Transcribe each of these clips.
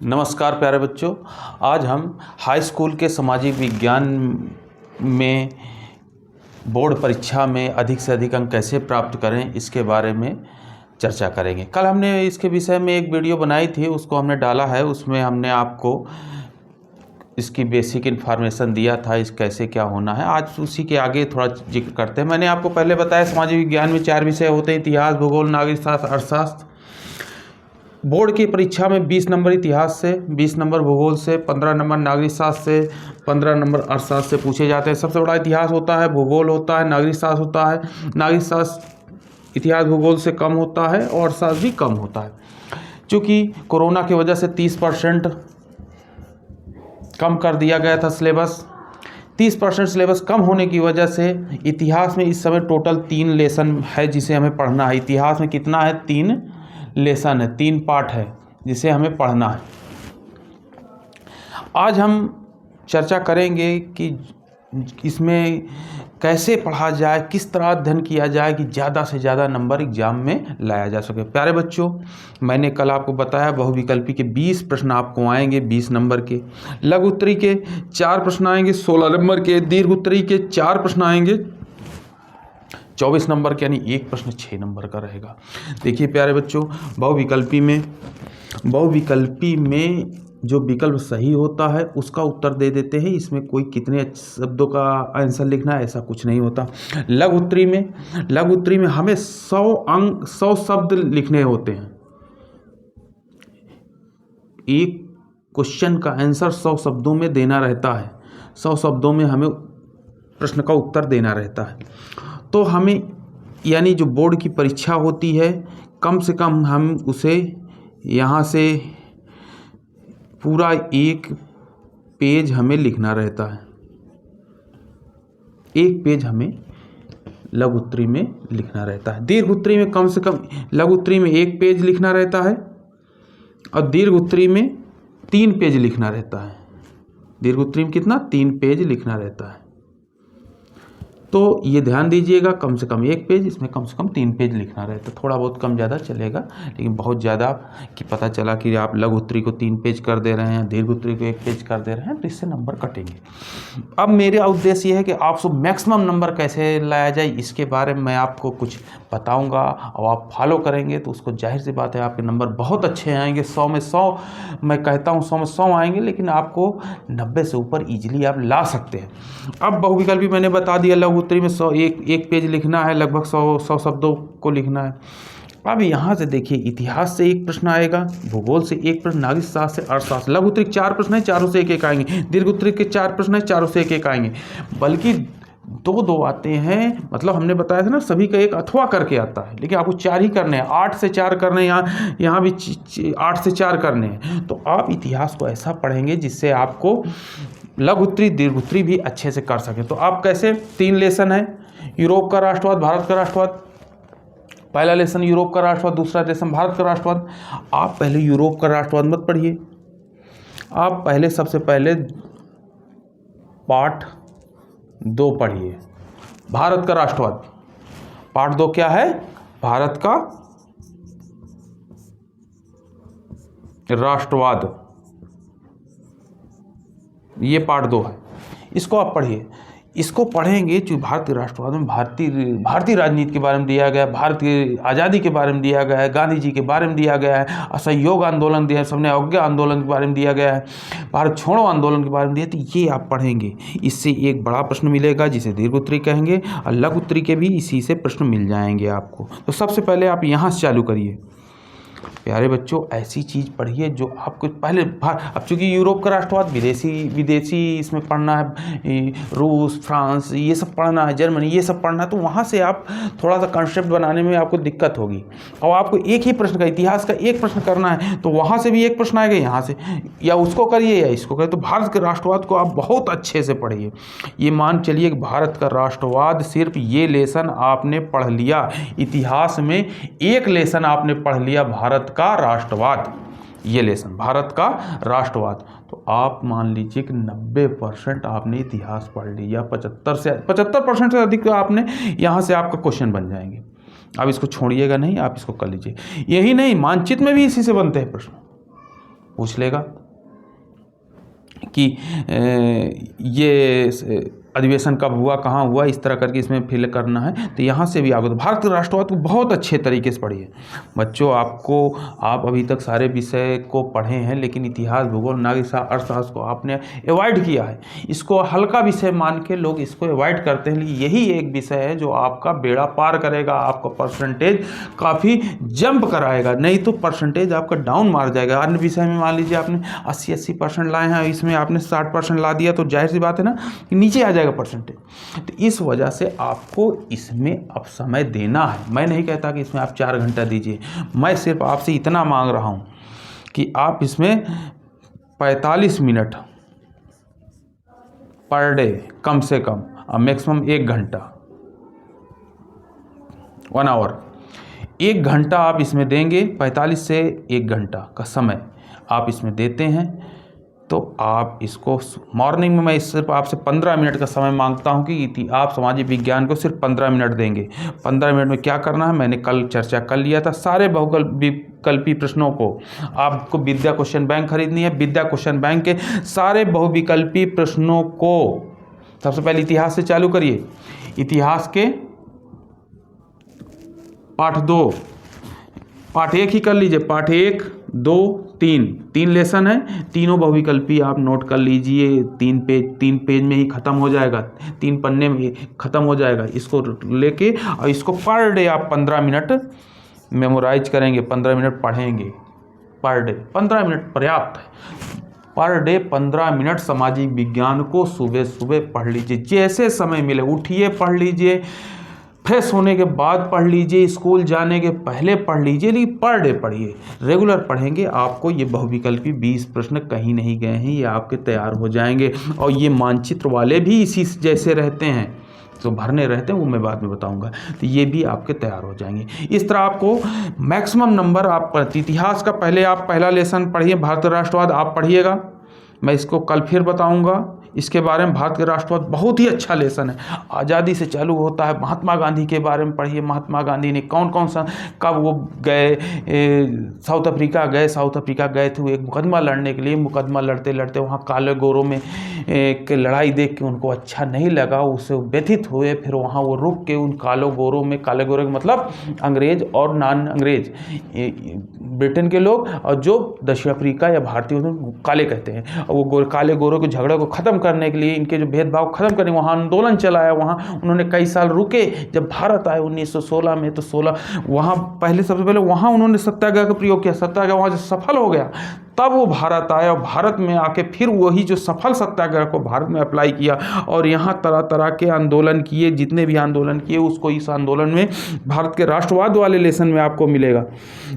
नमस्कार प्यारे बच्चों। आज हम हाई स्कूल के सामाजिक विज्ञान में बोर्ड परीक्षा में अधिक से अधिक अंक कैसे प्राप्त करें इसके बारे में चर्चा करेंगे। कल हमने इसके विषय में एक वीडियो बनाई थी, उसको हमने डाला है। उसमें हमने आपको इसकी बेसिक इन्फॉर्मेशन दिया था, इस कैसे क्या होना है। आज उसी के आगे थोड़ा जिक्र करते हैं। मैंने आपको पहले बताया सामाजिक विज्ञान में 4 विषय होते हैं: इतिहास, भूगोल, नागरिक शास्त्र, अर्थशास्त्र। बोर्ड की परीक्षा में 20 नंबर इतिहास से, 20 नंबर भूगोल से, 15 नंबर नागरिक शास्त्र से, 15 नंबर अर्थशास्त्र से पूछे जाते हैं। सबसे बड़ा इतिहास होता है, भूगोल होता है, नागरिक शास्त्र होता है। नागरिक शास्त्र इतिहास भूगोल से कम होता है और अर्थशास्त्र भी कम होता है। चूँकि कोरोना की वजह से 30% कम कर दिया गया था सिलेबस। 30% सिलेबस कम होने की वजह से इतिहास में इस समय टोटल 3 लेसन है जिसे हमें पढ़ना है। इतिहास में कितना है? 3 लेसन है, 3 पार्ट है जिसे हमें पढ़ना है। आज हम चर्चा करेंगे कि इसमें कैसे पढ़ा जाए, किस तरह अध्ययन किया जाए कि ज़्यादा से ज़्यादा नंबर एग्जाम में लाया जा सके। प्यारे बच्चों, मैंने कल आपको बताया बहुविकल्पी के 20 प्रश्न आपको आएंगे 20 नंबर के, लघु उत्तरी के 4 प्रश्न आएंगे 16 नंबर के, दीर्घ उत्तरी के 4 प्रश्न आएंगे 24 नंबर के, यानी एक प्रश्न 6 नंबर का रहेगा। देखिए प्यारे बच्चों, बहुविकल्पी में जो विकल्प सही होता है उसका उत्तर दे देते हैं। इसमें कोई कितने शब्दों का आंसर लिखना है ऐसा कुछ नहीं होता। लघु उत्तरी में हमें 100 शब्द लिखने होते हैं। एक क्वेश्चन का आंसर 100 शब्दों में देना रहता है। 100 शब्दों में हमें प्रश्न का उत्तर देना रहता है। तो हमें, यानी जो बोर्ड की परीक्षा होती है, कम से कम हम उसे यहाँ से पूरा 1 पेज हमें लिखना रहता है। 1 पेज हमें लघु उत्तरी में लिखना रहता है। दीर्घ उत्तरी में कम से कम, लघु उत्तरी में 1 पेज लिखना रहता है और दीर्घ उत्तरी में 3 पेज लिखना रहता है। दीर्घ उत्तरी में कितना? 3 पेज लिखना रहता है। तो ये ध्यान दीजिएगा, कम से कम 1 पेज, इसमें कम से कम 3 पेज लिखना रहता है। थोड़ा बहुत कम ज़्यादा चलेगा, लेकिन बहुत ज़्यादा कि पता चला कि आप लघु उत्तरी को 3 पेज कर दे रहे हैं, दीर्घ उत्तरी को 1 पेज कर दे रहे हैं, तो इससे नंबर कटेंगे। अब मेरा उद्देश्य ये है कि आपको मैक्सिमम नंबर कैसे लाया जाए इसके बारे में मैं आपको कुछ बताऊँगा और आप फॉलो करेंगे तो उसको जाहिर सी बात है आपके नंबर बहुत अच्छे आएंगे। 100 में 100, मैं कहता हूँ 100 में 100 आएंगे, लेकिन आपको 90 से ऊपर ईजिली आप ला सकते हैं। अब बहुविकल्पी मैंने बता दिया, लघु उत्तरी में 1 पेज लिखना है, लगभग 100 शब्दों को लिखना है। अब यहाँ से देखिए, इतिहास से 1 प्रश्न आएगा, भूगोल से 1 प्रश्न, नागरिक शास्त्र से, अर्थशास्त्र। लघु उत्तरी 4 प्रश्न है, चारों से 1-1 आएंगे। दीर्घ उत्तरी के 4 प्रश्न है, चारों से 1-1 आएंगे। बल्कि 2-2 आते हैं, मतलब हमने बताया था ना सभी का 1 अथवा करके आता है, लेकिन आपको 4 ही करने हैं। 8 से 4 करने हैं, यहाँ भी 8 से 4 करने हैं। तो आप इतिहास को ऐसा पढ़ेंगे जिससे आपको लघु उत्तरी दीर्घ उत्तरी भी अच्छे से कर सकें। तो आप कैसे, 3 लेसन है: यूरोप का राष्ट्रवाद, भारत का राष्ट्रवाद। पहला लेसन यूरोप का राष्ट्रवाद, दूसरा लेसन भारत का राष्ट्रवाद। आप पहले यूरोप का राष्ट्रवाद मत पढ़िए, आप पहले सबसे पहले पार्ट 2 पढ़िए, भारत का राष्ट्रवाद। पार्ट 2 क्या है? भारत का राष्ट्रवाद, ये पार्ट 2 है। इसको आप पढ़िए। इसको पढ़ेंगे जो भारतीय राष्ट्रवाद में भारतीय राजनीति के बारे में दिया गया है, भारत की आज़ादी के बारे में दिया गया है, गांधी जी के बारे में दिया गया है, असहयोग आंदोलन दिया है, सबने अवज्ञा आंदोलन के बारे में दिया गया है, भारत छोड़ो आंदोलन के बारे में दिया। तो ये आप पढ़ेंगे, इससे एक बड़ा प्रश्न मिलेगा जिसे दीर्घ उत्तरी कहेंगे, और लघु उत्तरी के भी इसी से प्रश्न मिल जाएंगे आपको। तो सबसे पहले आप यहाँ से चालू करिए। प्यारे बच्चों, ऐसी चीज़ पढ़िए जो आपको पहले, अब चूँकि यूरोप का राष्ट्रवाद विदेशी इसमें पढ़ना है, रूस, फ्रांस, ये सब पढ़ना है, जर्मनी, ये सब पढ़ना है, तो वहाँ से आप थोड़ा सा कंसेप्ट बनाने में आपको दिक्कत होगी। और आपको एक ही प्रश्न का, इतिहास का 1 प्रश्न करना है, तो वहाँ से भी 1 प्रश्न आएगा, यहाँ से, या उसको करिए या इसको करिए। तो भारत के राष्ट्रवाद को आप बहुत अच्छे से पढ़िए। ये मान चलिए कि भारत का राष्ट्रवाद, सिर्फ ये लेसन आपने पढ़ लिया, इतिहास में 1 लेसन आपने पढ़ लिया भारत का राष्ट्रवाद, ये लेसन भारत का राष्ट्रवाद। तो आप मान लीजिए कि 90% आपने इतिहास पढ़ लिया, 75% से अधिक आपने यहाँ से आपका क्वेश्चन बन जाएंगे। अब इसको छोड़िएगा नहीं, आप इसको कर लीजिए। यही नहीं, मानचित्र में भी इसी से बनते हैं प्रश्न। पूछ लेगा कि ये अधिवेशन कब हुआ, कहाँ हुआ, इस तरह करके इसमें फिल करना है। तो यहाँ से भी आपको भारत के राष्ट्रवाद को बहुत अच्छे तरीके से पढ़िए बच्चों। आप अभी तक सारे विषय को पढ़े हैं, लेकिन इतिहास, भूगोल, नागरिक शास्त्र, अर्थशास्त्र को आपने अवॉइड किया है। इसको हल्का विषय मान के लोग इसको अवॉइड करते हैं, लेकिन यही एक विषय है जो आपका बेड़ा पार करेगा, आपका परसेंटेज काफ़ी जंप कराएगा, नहीं तो परसेंटेज आपका डाउन मार जाएगा। अन्य विषय में मान लीजिए आपने 80% लाए हैं, इसमें आपने 60% ला दिया, तो जाहिर सी बात है ना कि नीचे आ जाएगा परसेंटेज। तो इस वजह से आपको इसमें अब समय देना है। मैं नहीं कहता कि इसमें आप 4 घंटा दीजिए, मैं सिर्फ आपसे इतना मांग रहा हूं कि आप इसमें 45 मिनट पर डे कम से कम, मैक्सिमम 1 घंटा, 1 आवर, 1 घंटा आप इसमें देंगे। 45 से 1 घंटा का समय आप इसमें देते हैं तो आप इसको मॉर्निंग में, मैं सिर्फ आपसे 15 मिनट का समय मांगता हूं कि आप सामाजिक विज्ञान को सिर्फ 15 मिनट देंगे। 15 मिनट में क्या करना है मैंने कल चर्चा कर लिया था। सारे बहुविकल्पी प्रश्नों को आपको विद्या क्वेश्चन बैंक खरीदनी है। विद्या क्वेश्चन बैंक के सारे बहुविकल्पी प्रश्नों को सबसे पहले इतिहास से चालू करिए। इतिहास के पाठ 2, पाठ 1 ही कर लीजिए। पाठ 1, 2, 3 लेसन है, तीनों बहुविकल्पी आप नोट कर लीजिए। 3 पेज में ही ख़त्म हो जाएगा, 3 पन्ने में ख़त्म हो जाएगा। इसको लेके और इसको पर डे आप 15 मिनट मेमोराइज करेंगे, 15 मिनट पढ़ेंगे पर डे। 15 मिनट पर्याप्त है। पर डे 15 मिनट सामाजिक विज्ञान को सुबह सुबह पढ़ लीजिए, जैसे समय मिले उठिए पढ़ लीजिए, फ्रेश होने के बाद पढ़ लीजिए, स्कूल जाने के पहले पढ़ लीजिए, लेकिन पर डे पढ़िए। रेगुलर पढ़ेंगे आपको ये बहुविकल्पी 20 प्रश्न कहीं नहीं गए हैं, ये आपके तैयार हो जाएंगे। और ये मानचित्र वाले भी इसी जैसे रहते हैं, तो भरने रहते हैं, वो मैं बाद में बताऊंगा। तो ये भी आपके तैयार हो जाएंगे। इस तरह आपको मैक्सिमम नंबर आप इतिहास का पहले आप पहला लेसन पढ़िए, भारतीय राष्ट्रवाद आप पढ़िएगा। मैं इसको कल फिर बताऊंगा इसके बारे में। भारत के राष्ट्रवाद बहुत ही अच्छा लेसन है, आज़ादी से चालू होता है। महात्मा गांधी के बारे में पढ़िए, महात्मा गांधी ने कौन कौन सा, कब वो गए साउथ अफ्रीका गए थे वो एक मुकदमा लड़ने के लिए। मुकदमा लड़ते लड़ते वहाँ काले गोरों में के लड़ाई देख के उनको अच्छा नहीं लगा, उससे व्यथित हुए। फिर वहाँ वो रुक के उन काले गोरों का मतलब अंग्रेज और नॉन अंग्रेज, ब्रिटेन के लोग, और जो दक्षिण अफ्रीका या भारतीय काले कहते हैं, और वो काले गोरों के झगड़े को ख़त्म करने के लिए, इनके जो भेदभाव खत्म करने, वहाँ आंदोलन चलाया। वहाँ उन्होंने कई साल रुके। जब भारत आए 1916 में, तो 16 वहाँ सबसे पहले वहाँ उन्होंने सत्याग्रह का प्रयोग किया। सत्याग्रह वहाँ जो सफल हो गया, तब वो भारत आए, और भारत में आके फिर वही जो सफल सत्याग्रह को भारत में अप्लाई किया, और यहाँ तरह तरह के आंदोलन किए। जितने भी आंदोलन किए उसको इस आंदोलन में भारत के राष्ट्रवाद वाले लेसन में आपको मिलेगा।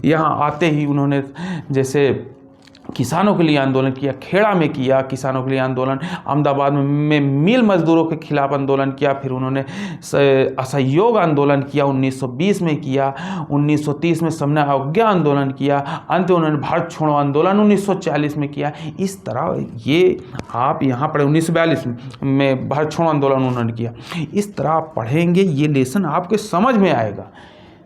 यहाँ आते ही उन्होंने जैसे किसानों के लिए आंदोलन किया, खेड़ा में किया किसानों के लिए आंदोलन, अहमदाबाद में मिल मजदूरों के खिलाफ आंदोलन किया। फिर उन्होंने असहयोग आंदोलन किया, 1920 में किया। 1930 में समन्वय अवज्ञा आंदोलन किया। अंत में उन्होंने भारत छोड़ो आंदोलन 1940 में किया। इस तरह ये आप यहाँ पढ़े 1942 में भारत छोड़ो आंदोलन उन्होंने किया। इस तरह आप पढ़ेंगे, ये लेसन आपके समझ में आएगा,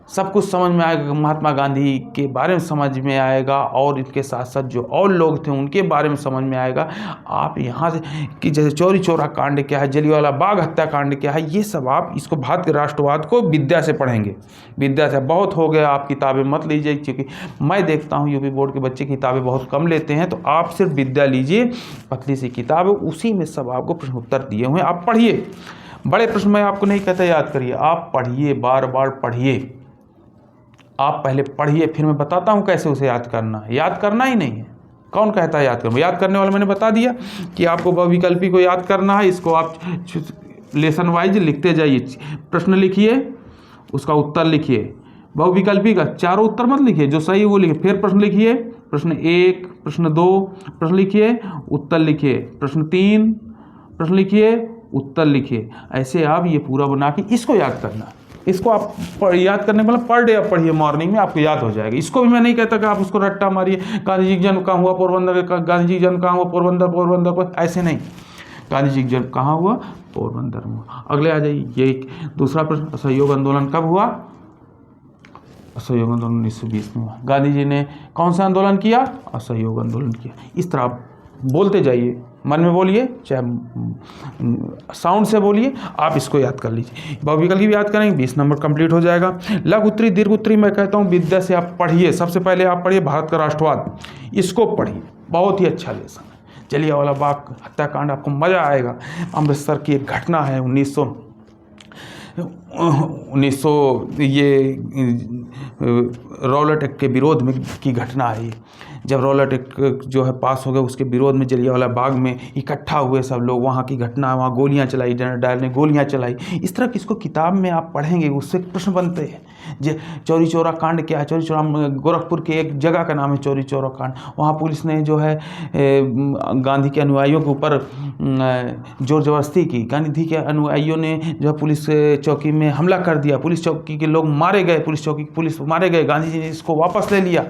सब कुछ समझ में आएगा। महात्मा गांधी के बारे में समझ में आएगा, और इनके साथ साथ जो और लोग थे उनके बारे में समझ में आएगा। आप यहाँ से कि जैसे चौरी चौरा कांड क्या है, जलियांवाला बाग हत्याकांड क्या है, ये सब आप इसको भारत के राष्ट्रवाद को विद्या से पढ़ेंगे। विद्या से बहुत हो गया, आप किताबें मत लीजिए, क्योंकि मैं देखता हूँ यूपी बोर्ड के बच्चे किताबें बहुत कम लेते हैं। तो आप सिर्फ विद्या लीजिए, पतली सी किताब है, उसी में सब आपको प्रश्न उत्तर दिए हुए हैं, आप पढ़िए। बड़े प्रश्न मैं आपको नहीं कहता याद करिए, आप पढ़िए, बार बार पढ़िए। आप पहले पढ़िए, फिर मैं बताता हूँ कैसे उसे याद करना है। याद करना ही नहीं है, कौन कहता है याद करना? याद करने वाला मैंने बता दिया कि आपको बहुविकल्पी को याद करना है। इसको आप लेसन वाइज लिखते जाइए, प्रश्न लिखिए, उसका उत्तर लिखिए। बहुविकल्पी का चारों उत्तर मत लिखिए, जो सही वो लिखिए। फिर प्रश्न लिखिए, प्रश्न 1, प्रश्न 2, प्रश्न लिखिए, उत्तर लिखिए, प्रश्न 3, प्रश्न लिखिए, उत्तर लिखिए। ऐसे आप ये पूरा बना के इसको याद करना। इसको आप याद करने के मतलब पर डे आप पढ़िए, मॉर्निंग में आपको याद हो जाएगा। इसको भी मैं नहीं कहता कि आप उसको रट्टा मारिए, गांधी जी का जन्म कहाँ हुआ पोरबंदर, गांधी जी का जन्म कहाँ हुआ पोरबंदर पर, ऐसे नहीं। गांधी जी का जन्म कहाँ हुआ? पोरबंदर में। अगले आ जाइए, ये दूसरा प्रश्न, असहयोग आंदोलन कब हुआ? असहयोग आंदोलन 1920 में हुआ। गांधी जी ने कौन सा आंदोलन किया? असहयोग आंदोलन किया। इस तरह आप बोलते जाइए, मन में बोलिए, चाहे साउंड से बोलिए, आप इसको याद कर लीजिए। बहुविकल्प भी याद करेंगे, 20 नंबर कंप्लीट हो जाएगा। लघु उत्तरी दीर्घ उत्तरी मैं कहता हूँ विद्या से आप पढ़िए। सबसे पहले आप पढ़िए भारत का राष्ट्रवाद, इसको पढ़िए, बहुत ही अच्छा लेसन है। जलियांवाला बाग हत्याकांड, आपको मज़ा आएगा। अमृतसर की एक घटना है 1900 ये रौलट एक्ट के विरोध में की घटना है। जब रौलट एक्ट जो है पास हो गया, उसके विरोध में जलियांवाला बाग में इकट्ठा हुए सब लोग, वहाँ की घटना, वहाँ गोलियाँ चलाई, जनरल डायर ने गोलियाँ चलाई। इस तरह किसको किताब में आप पढ़ेंगे, उससे प्रश्न बनते हैं। चौरी चौरा कांड क्या है? चौरी चौरा गोरखपुर के एक जगह का नाम है चौरी चौरा कांड। वहाँ पुलिस ने जो है गांधी के अनुयायियों के ऊपर जोर जबरदस्ती की। गांधी के अनुयायियों ने जो है पुलिस चौकी में हमला कर दिया, पुलिस चौकी के लोग मारे गए, पुलिस मारे गए। गांधी जी ने इसको वापस ले लिया।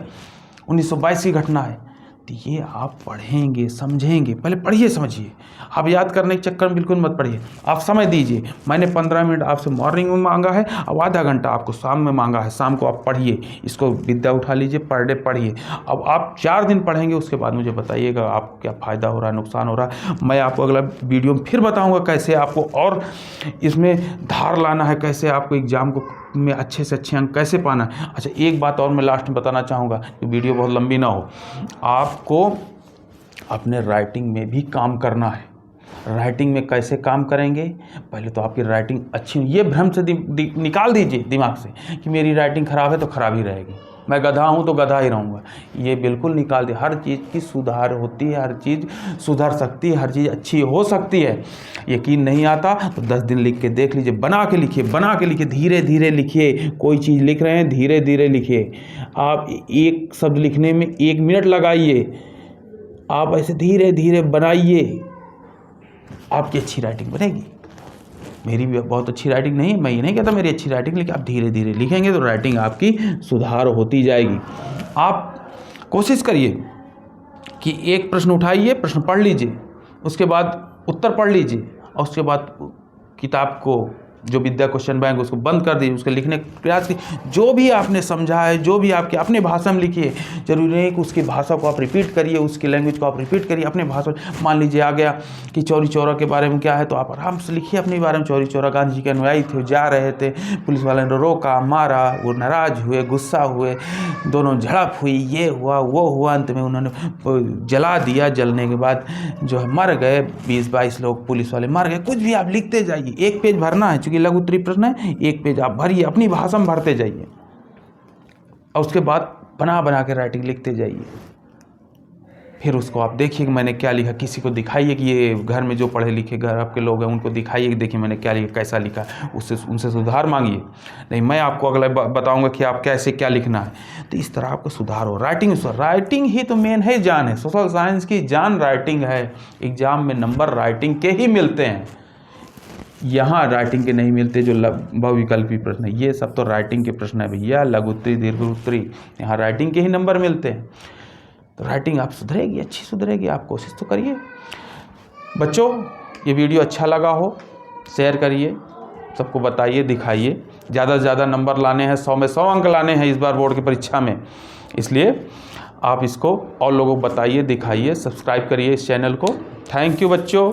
1922 की घटना है। तो ये आप पढ़ेंगे, समझेंगे। पहले पढ़िए, समझिए। आप याद करने के चक्कर में बिल्कुल मत पढ़िए, आप समय दीजिए। मैंने 15 मिनट आपसे मॉर्निंग में मांगा है, अब आधा घंटा आपको शाम में मांगा है। शाम को आप पढ़िए, इसको विद्या उठा लीजिए, पर डे पढ़िए। अब आप 4 दिन पढ़ेंगे, उसके बाद मुझे बताइएगा आपको क्या फ़ायदा हो रहा है, नुकसान हो रहा है। मैं आपको अगला वीडियो में फिर बताऊँगा कैसे आपको और इसमें धार लाना है, कैसे आपको एग्ज़ाम को में अच्छे से अच्छे अंक कैसे पाना है। अच्छा, एक बात और मैं लास्ट में बताना चाहूँगा, कि वीडियो बहुत लंबी ना हो। आपको अपने राइटिंग में भी काम करना है। राइटिंग में कैसे काम करेंगे? पहले तो आपकी राइटिंग अच्छी, ये भ्रम से निकाल दीजिए दिमाग से कि मेरी राइटिंग ख़राब है तो ख़राब ही रहेगी, मैं गधा हूँ तो गधा ही रहूँगा। ये बिल्कुल निकाल दे। हर चीज़ की सुधार होती है, हर चीज़ सुधर सकती है, हर चीज़ अच्छी हो सकती है। यकीन नहीं आता तो 10 दिन लिख के देख लीजिए। बना के लिखिए, धीरे धीरे लिखिए। कोई चीज़ लिख रहे हैं, धीरे धीरे लिखिए। आप एक शब्द लिखने में 1 मिनट लगाइए, आप ऐसे धीरे धीरे बनाइए, आपकी अच्छी राइटिंग बनेगी। मेरी भी बहुत अच्छी राइटिंग नहीं है, मैं ये नहीं कहता मेरी अच्छी राइटिंग, लेकिन आप धीरे धीरे लिखेंगे तो राइटिंग आपकी सुधार होती जाएगी। आप कोशिश करिए कि एक प्रश्न उठाइए, प्रश्न पढ़ लीजिए, उसके बाद उत्तर पढ़ लीजिए, और उसके बाद किताब को जो विद्या क्वेश्चन बैंक उसको बंद कर दीजिए, उसके लिखने का प्रयास कीजिए। जो भी आपने समझा है, जो भी आपके अपने भाषा में लिखिए। जरूरी नहीं कि उसकी भाषा को आप रिपीट करिए, उसकी लैंग्वेज को आप रिपीट करिए अपने भाषा में। मान लीजिए आ गया कि चौरी चौरा के बारे में क्या है, तो आप आराम से लिखिए अपने बारे में। चौरी चौरा गांधी जी के अनुयायी थे, जा रहे थे, पुलिस वाले ने रोका, मारा, वो नाराज़ हुए, गुस्सा हुए, दोनों झड़प हुई, ये हुआ वो हुआ, अंत में उन्होंने जला दिया। जलने के बाद जो है मर गए 20-22 लोग, पुलिस वाले मर गए। कुछ भी आप लिखते जाइए, 1 पेज भरना है, चूँकि लघु उत्तरी प्रश्न है, 1 पेज आप भरिए, अपनी भाषा में भरते जाइए, और उसके बाद बना के राइटिंग लिखते जाइए। फिर उसको आप देखिए कि मैंने क्या लिखा, किसी को दिखाइए कि ये घर में जो पढ़े लिखे घर आपके लोग हैं उनको दिखाइए कि देखिए मैंने क्या लिखा, कैसा लिखा, उससे उनसे सुधार मांगिए। नहीं, मैं आपको अगला बताऊंगा कि आप कैसे क्या लिखना है। तो इस तरह आपको सुधार हो। राइटिंग ही तो मेन है, जान है। सोशल साइंस की जान राइटिंग है। एग्जाम में नंबर राइटिंग के ही मिलते हैं, यहाँ राइटिंग के नहीं मिलते। जो बहुविकल्पी प्रश्न है, ये सब तो राइटिंग के प्रश्न है भैया। लघु उत्तरी, दीर्घ उत्तरी, यहाँ राइटिंग के ही नंबर मिलते हैं। तो राइटिंग आप सुधरेगी, अच्छी सुधरेगी। आप कोशिश तो करिए। बच्चों, ये वीडियो अच्छा लगा हो, शेयर करिए, सबको बताइए, दिखाइए। ज़्यादा से ज़्यादा नंबर लाने हैं, 100 में 100 अंक लाने हैं इस बार बोर्ड की परीक्षा में। इसलिए आप इसको और लोगों को बताइए, दिखाइए, सब्सक्राइब करिए इस चैनल को। थैंक यू बच्चों।